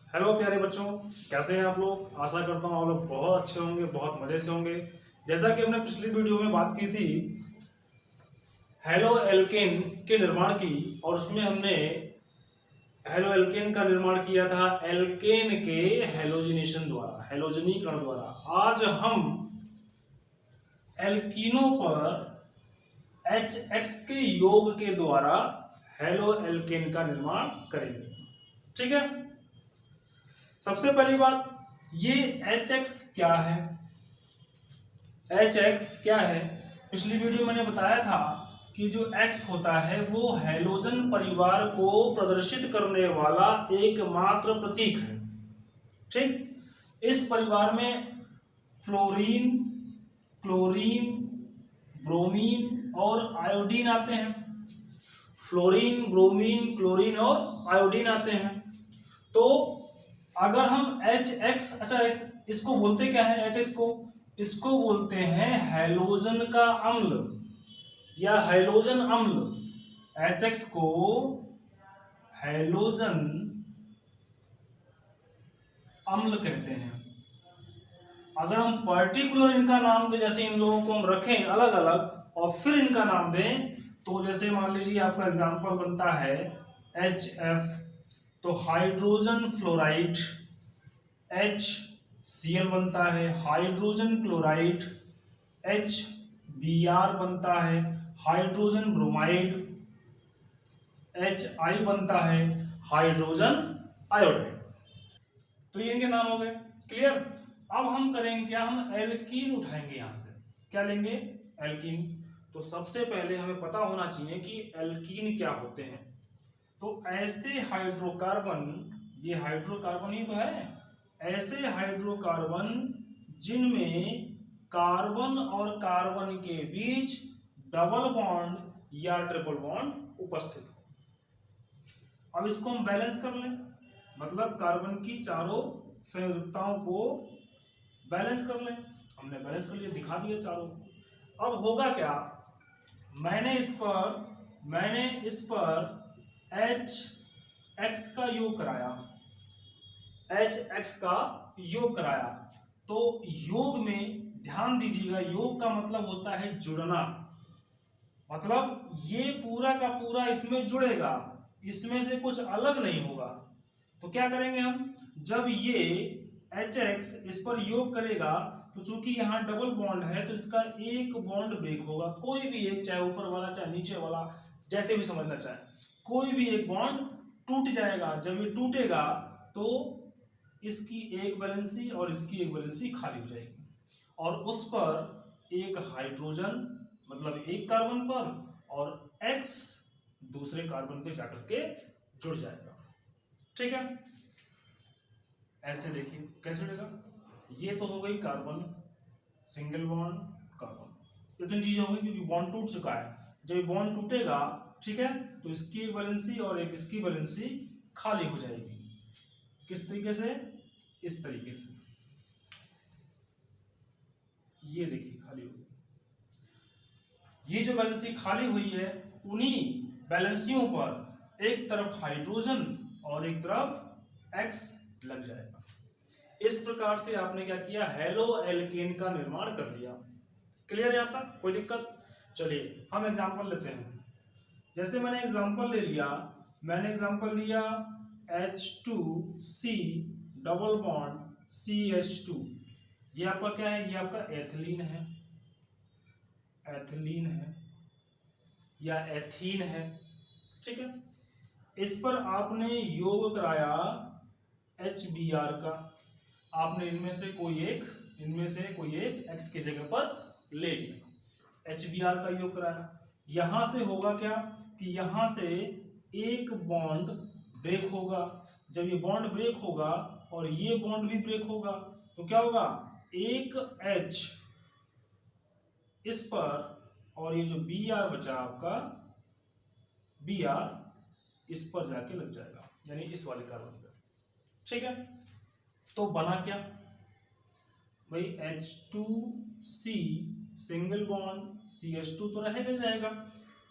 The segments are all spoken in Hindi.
हेलो प्यारे बच्चों, कैसे हैं आप लोग। आशा करता हूँ आप लोग बहुत अच्छे होंगे, बहुत मजे से होंगे। जैसा कि हमने पिछली वीडियो में बात की थी हेलो एल्केन के निर्माण की, और उसमें हमने हेलो एल्केन का निर्माण किया था एल्केन के हेलोजिनेशन द्वारा, हेलोजनीकरण द्वारा। आज हम एल्कीनों पर HX के योग के द्वारा हेलो एल्केन का निर्माण करेंगे। ठीक है। सबसे पहली बात, ये HX क्या है। HX क्या है, पिछली वीडियो मैंने बताया था कि जो X होता है वो हैलोजन परिवार को प्रदर्शित करने वाला एकमात्र प्रतीक है। ठीक। इस परिवार में फ्लोरीन, क्लोरीन, ब्रोमीन और आयोडीन आते हैं। फ्लोरीन, ब्रोमीन, क्लोरीन और आयोडीन आते हैं। तो अगर हम HX, अच्छा इसको बोलते क्या है HX को, इसको बोलते हैं हैलोजन का अम्ल या हैलोजन अम्ल। HX को हैलोजन अम्ल कहते हैं। अगर हम पर्टिकुलर इनका नाम दें, जैसे इन लोगों को हम रखें अलग अलग और फिर इनका नाम दें, तो जैसे मान लीजिए आपका एग्जांपल बनता है HF, तो हाइड्रोजन फ्लोराइड। HCl बनता है हाइड्रोजन क्लोराइड। HBr बनता है हाइड्रोजन ब्रोमाइड। HI बनता है हाइड्रोजन आयोडाइड। तो ये इनके नाम हो गए। क्लियर। अब हम करेंगे क्या, हम एल्कीन उठाएंगे यहां से। क्या लेंगे, एल्कीन। तो सबसे पहले हमें पता होना चाहिए कि एल्कीन क्या होते हैं। तो ऐसे हाइड्रोकार्बन, ये हाइड्रोकार्बन ही तो है, ऐसे हाइड्रोकार्बन जिनमें कार्बन और कार्बन के बीच डबल बॉन्ड या ट्रिपल बॉन्ड उपस्थित हो। अब इसको हम बैलेंस कर लें, मतलब कार्बन की चारों संयोजकताओं को बैलेंस कर लें। हमने बैलेंस कर लिया, दिखा दिया चारों। अब होगा क्या, मैंने इस पर HX का योग कराया, HX का योग कराया। तो योग में ध्यान दीजिएगा, योग का मतलब होता है जुड़ना। मतलब ये पूरा का पूरा इसमें जुड़ेगा, इसमें से कुछ अलग नहीं होगा। तो क्या करेंगे हम, जब ये HX इस पर योग करेगा, तो चूंकि यहाँ डबल बॉन्ड है तो इसका एक बॉन्ड ब्रेक होगा, कोई भी एक, चाहे ऊपर वाला चाहे नीचे वाला, जैसे भी समझना चाहे, कोई भी एक बॉन्ड टूट जाएगा। जब ये टूटेगा तो इसकी एक वैलेंसी और इसकी एक वैलेंसी खाली हो जाएगी, और उस पर एक हाइड्रोजन, मतलब एक कार्बन पर, और X दूसरे कार्बन पे जाकर के जुड़ जाएगा। ठीक है। ऐसे देखिए कैसे जुड़ेगा। ये तो हो गई कार्बन, सिंगल बॉन्ड कार्बन, इतनी चीजें हो गई क्योंकि बॉन्ड टूट चुका है। जब ये बॉन्ड टूटेगा, ठीक है, तो इसकी एक वैलेंसी और एक इसकी वैलेंसी खाली हो जाएगी। किस तरीके से, इस तरीके से, ये देखिए खाली हो गई। ये जो वैलेंसी खाली हुई है, उन्हीं वैलेंसियों पर एक तरफ हाइड्रोजन और एक तरफ X लग जाएगा। इस प्रकार से आपने क्या किया, हेलो एल्केन का निर्माण कर लिया। क्लियर है, आता कोई दिक्कत। चलिए हम एग्जांपल लेते हैं। जैसे मैंने एग्जांपल ले लिया, मैंने एग्जांपल लिया H2C डबल बॉन्ड CH2। ये आपका क्या है, ये आपका एथिलीन है, एथिलीन है या एथीन है। ठीक है। इस पर आपने योग कराया HBr का। आपने इनमें से कोई एक X की जगह पर ले लिया, HBr का योग कराया। यहां से होगा क्या कि यहां से एक बॉन्ड ब्रेक होगा। जब ये बॉन्ड ब्रेक होगा और ये बॉन्ड भी ब्रेक होगा, तो क्या होगा, एक H इस पर, और ये जो Br बचा आपका, Br इस पर जाके लग जाएगा, यानी इस वाले कार्बन पर। ठीक है। तो बना क्या भाई, H2C सिंगल बॉन्ड CH2 तो रहेगा ही रहेगा,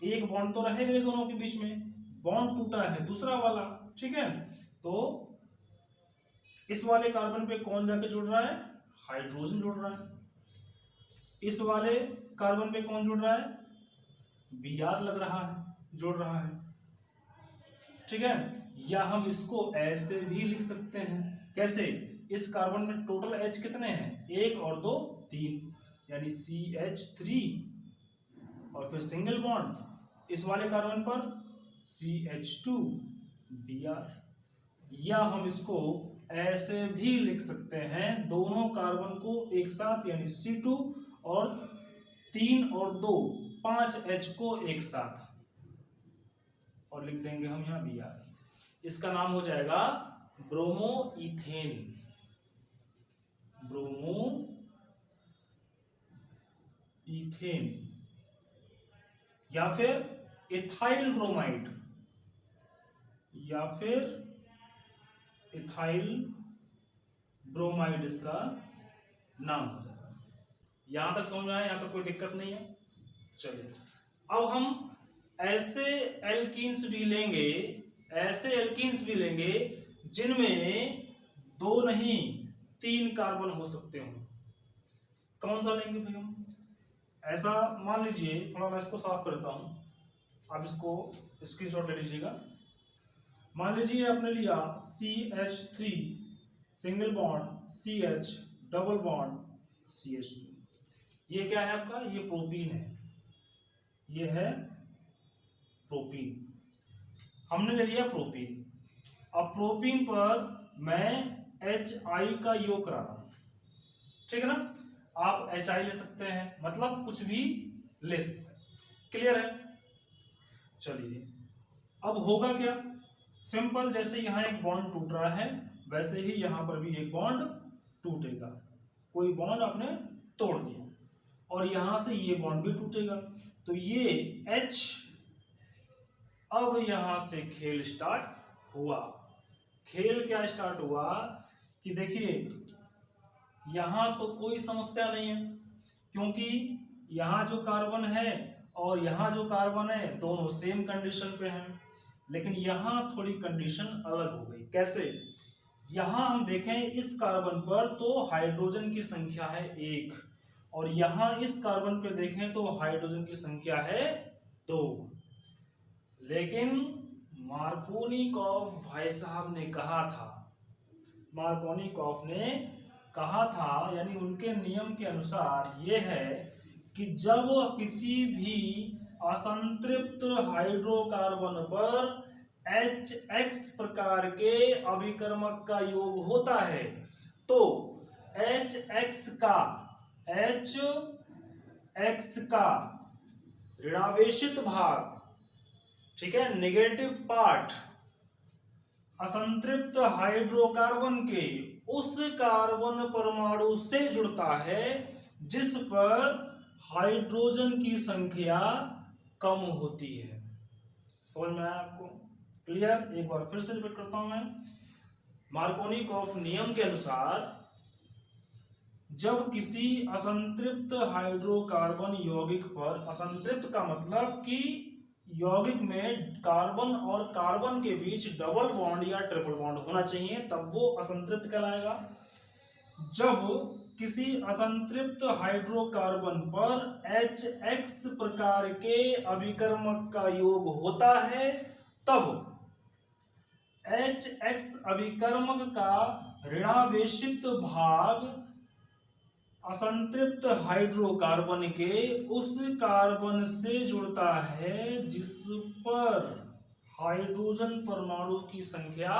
एक बॉन्ड तो रहेगा ही दोनों के बीच में। बॉन्ड टूटा है दूसरा वाला, ठीक है, तो इस वाले कार्बन पे कौन जाके जुड़ रहा है? हाइड्रोजन जुड़ रहा है। इस वाले कार्बन पे कौन जुड़ रहा है? Br लग रहा है, जुड़ रहा है। ठीक है, या हम इसको ऐसे भी लिख सकते हैं। कैसे? इस कार्बन में टोटल H कितने हैं? 1 और 2 3, यानी CH3 और फिर सिंगल बॉन्ड इस वाले कार्बन पर CH2 Br। या हम इसको ऐसे भी लिख सकते हैं, दोनों कार्बन को एक साथ, यानी C2 और 3 और 2 5 H को एक साथ, और लिख देंगे हम यहाँ Br। इसका नाम हो जाएगा ब्रोमोइथेन। ब्रोमोइथेन या फिर इथाइल ब्रोमाइड, या फिर इथाइल ब्रोमाइड इसका नाम हो जाएगा। यहां तक समझ में आया? यहां तक कोई दिक्कत नहीं है? चलिए, अब हम ऐसे एल्कीन्स भी लेंगे, जिनमें 2 नहीं 3 कार्बन हो सकते हो। कौन सा लेंगे भाई हम? ऐसा मान लीजिए, थोड़ा मैं इसको साफ करता हूं, आप इसको स्क्रीनशॉट ले लीजिएगा। मान लीजिए आपने लिया CH3 single bond CH double bond CH2। ये क्या है आपका? ये प्रोपीन है, ये है प्रोपीन। हमने ले लिया प्रोपीन। अब प्रोपीन पर मैं HI का योग करा रहा हूं, ठीक है ना? आप HI ले सकते हैं, मतलब कुछ भी ले सकते हैं। क्लियर है? चलिए, अब होगा क्या? सिंपल, जैसे यहां एक बॉन्ड टूट रहा है, वैसे ही यहां पर भी एक बॉन्ड टूटेगा। कोई बॉन्ड आपने तोड़ दिया और यहां से ये बॉन्ड भी टूटेगा, तो ये H, अब यहां से खेल स्टार्ट हुआ। खेल क्या स्टार्ट हुआ कि देखिए, यहां तो कोई समस्या नहीं है, क्योंकि यहां जो कार्बन है और यहां जो कार्बन है दोनों सेम कंडीशन पे हैं। लेकिन यहां थोड़ी कंडीशन अलग हो गई। कैसे? यहां हम देखें, इस कार्बन पर तो हाइड्रोजन की संख्या है 1, और यहां इस कार्बन पे देखें तो हाइड्रोजन की संख्या है 2। लेकिन मार्कोनिकॉफ भाई साहब ने कहा था, यानी उनके नियम के अनुसार ये है कि जब किसी भी असंतृप्त हाइड्रोकार्बन पर HX प्रकार के अभिकर्मक का योग होता है, तो HX का ऋणावेशित भाग, ठीक है, नेगेटिव पार्ट, असंतृप्त हाइड्रोकार्बन के उस कार्बन परमाणु से जुड़ता है जिस पर हाइड्रोजन की संख्या कम होती है। समझ में आया आपको? क्लियर? एक बार फिर से रिपीट करता हूं मैं। मार्कोनिकॉफ नियम के अनुसार जब किसी असंतृप्त हाइड्रोकार्बन यौगिक पर, असंतृप्त का मतलब कि यौगिक में कार्बन और कार्बन के बीच डबल बॉन्ड या ट्रिपल बॉन्ड होना चाहिए, तब वो असंतृप्त कहलाएगा। जब किसी असंतृप्त हाइड्रोकार्बन पर HX प्रकार के अभिकर्मक का योग होता है, तब HX अभिकर्मक का ऋणावेशित भाग असंतृप्त हाइड्रोकार्बन के उस कार्बन से जुड़ता है जिस पर हाइड्रोजन परमाणु की संख्या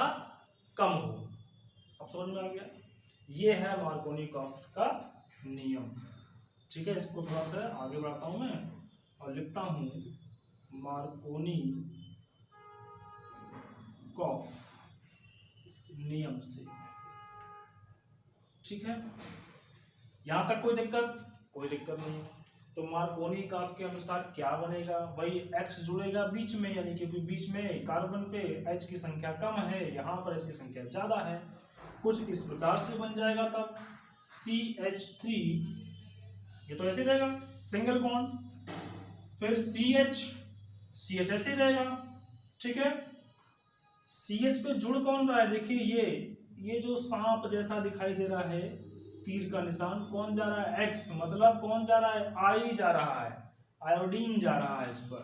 कम हो। अब समझ में आ गया? ये है मार्कोनिकॉफ का नियम। ठीक है, इसको थोड़ा सा आगे बढ़ाता हूं मैं और लिखता हूं मार्कोनिकॉफ नियम से। ठीक है, यहां तक कोई दिक्कत? कोई दिक्कत नहीं। तो मार्कोनिकॉफ के अनुसार क्या बनेगा? वही X जुड़ेगा बीच में, यानी कि बीच में कार्बन पे H की संख्या कम है, यहां पर H की संख्या ज्यादा है, कुछ इस प्रकार से बन जाएगा। तब CH3, ये तो ऐसे रहेगा सिंगल बॉन्ड, फिर CH ऐसे रहेगा। ठीक है, CH पे जुड़ कौन रहा है? देखिए ये जो सांप जैसा दिखाई दे रहा है तीर का निशान, कौन जा रहा है? एक्स, मतलब कौन जा रहा है? आई जा रहा है, आयोडीन जा रहा है इस पर,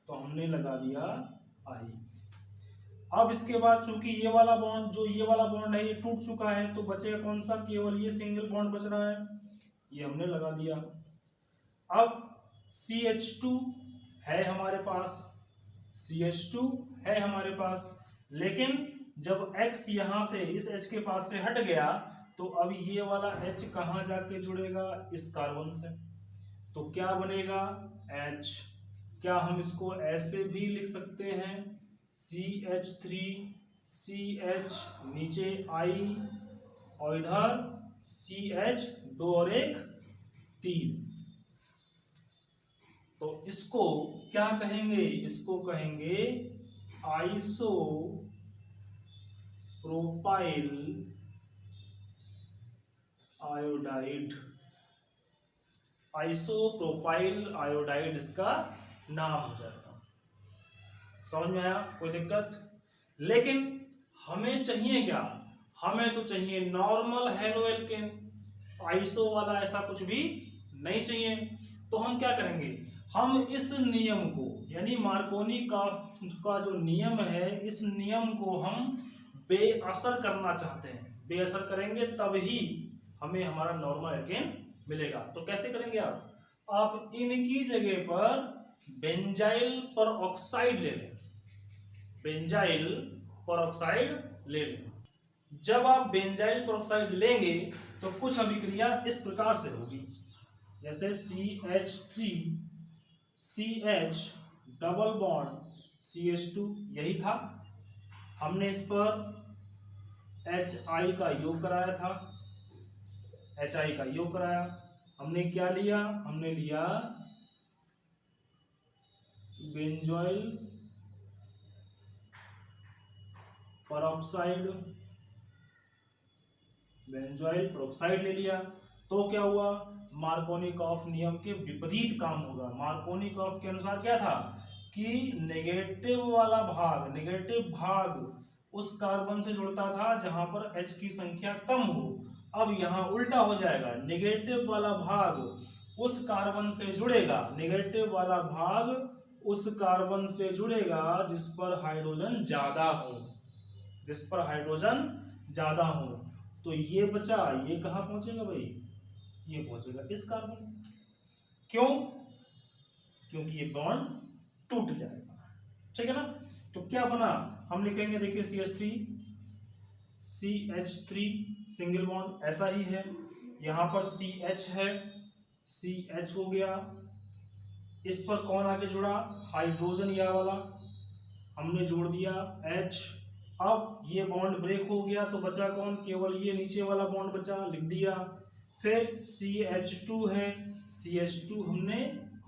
तो हमने लगा दिया आई। अब इसके बाद चूंकि ये वाला बॉन्ड, जो ये वाला बॉन्ड है ये टूट चुका है, तो बचेगा कौन सा? केवल ये सिंगल बॉन्ड बच रहा है, ये हमने लगा दिया। अब CH2 है हमारे पास, CH2 है हमारे पास, लेकिन जब X यहां से इस H के पास से हट गया तो अब ये वाला H कहां जाके जुड़ेगा? इस कार्बन से, तो क्या बनेगा? H। क्या हम इसको ऐसे भी लिख सकते हैं? CH3 CH नीचे I और इधर CH 2 और 1 3। तो इसको क्या कहेंगे? इसको कहेंगे iso propyl iodide. Isopropyl iodide इसका नाम हो जाएगा। समझ में आया? कोई दिक्कत? लेकिन हमें चाहिए क्या? हमें तो चाहिए नॉर्मल हेलो एल्केन, आइसो वाला ऐसा कुछ भी नहीं चाहिए। तो हम क्या करेंगे? हम इस नियम को, यानी मार्कोनी का जो नियम है, इस नियम को हम बेअसर करना चाहते हैं। बेअसर करेंगे तभी हमें हमारा नॉर्मल एल्केन मिलेगा। तो कैसे करेंगे आप इनकी जगह पर बेंजाइल परऑक्साइड ले लें, बेंजाइल परऑक्साइड ले लें। जब आप बेंजाइल परऑक्साइड लेंगे तो कुछ अभिक्रिया इस प्रकार से होगी, जैसे CH3 CH double bond CH2, यही था। हमने इस पर HI का योग कराया था, HI का योग कराया। हमने क्या लिया? हमने लिया बेंजोइल परऑक्साइड, बेंजोइल परऑक्साइड ले लिया। तो क्या हुआ? मार्कोनिकॉफ नियम के विपरीत काम होगा। मार्कोनिकॉफ के अनुसार क्या था कि नेगेटिव वाला भाग, नेगेटिव भाग उस कार्बन से जुड़ता था जहां पर H की संख्या कम हो। अब यहां उल्टा हो जाएगा, नेगेटिव वाला भाग उस कार्बन से जुड़ेगा, नेगेटिव वाला भाग उस कार्बन से जुड़ेगा जिस पर हाइड्रोजन ज्यादा हो, जिस पर हाइड्रोजन ज्यादा हो। तो ये बचा, ये कहां पहुंचेगा भाई? ये पहुंचेगा इस कार्बन। क्यों? क्योंकि ये बॉन्ड टूट जाएगा। ठीक है ना? तो क्या बना? हम लिखेंगे, देखिए CH3 CH3 सिंगल बॉन्ड ऐसा ही है, यहां पर CH है, CH हो गया। इस पर कौन आके जुड़ा? हाइड्रोजन, यह वाला हमने जोड़ दिया H। अब ये बॉन्ड ब्रेक हो गया तो बचा कौन? केवल ये नीचे वाला बॉन्ड बचा, लिख दिया। फिर CH2 है, CH2 हमने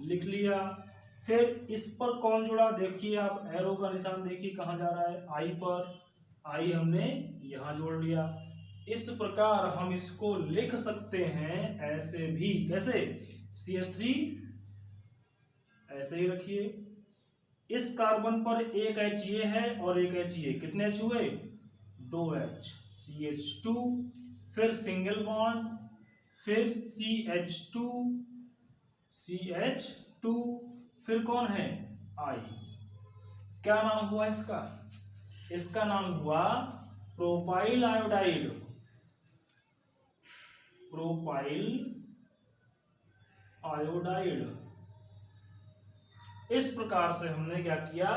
लिख लिया। फिर इस पर कौन जुड़ा? देखिए आप एरो का निशान देखिए कहां जा रहा है? I पर, I हमने यहां जोड़ लिया। इस प्रकार हम इसको लिख सकते हैं ऐसे भी। कैसे? CH3 ऐसे ही रखिए, इस कार्बन पर एक H ये है और एक H ये, कितने H हुए? 2H, CH2, फिर सिंगल बॉन्ड, फिर CH2 CH2, फिर कौन है? I। क्या नाम हुआ इसका? इसका नाम हुआ प्रोपाइल आयोडाइड, प्रोपाइल आयोडाइड। इस प्रकार से हमने क्या किया?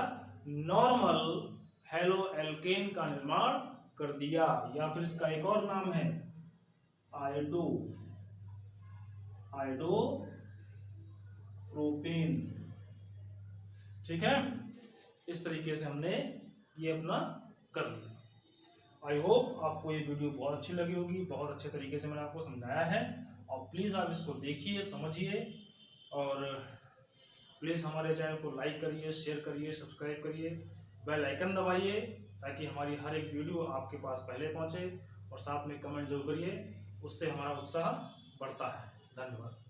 नॉर्मल हेलो एल्केन का निर्माण कर दिया, या फिर इसका एक और नाम है आयोडो, आयोडो प्रोपेन। ठीक है? इस तरीके से हमने ये अपना कर लिया। आई होप आपको ये वीडियो बहुत अच्छी लगी होगी, बहुत अच्छे तरीके से मैंने आपको समझाया है। और प्लीज़ आप इसको देखिए, समझिए, और प्लीज़ हमारे चैनल को लाइक करिए, शेयर करिए, सब्सक्राइब करिए, बेल आइकन दबाइए ताकि हमारी हर एक वीडियो आपके पास पहले पहुंचे, और साथ में कमेंट जरूर करिए, उससे हमारा उत्साह बढ़ता है। धन्यवाद।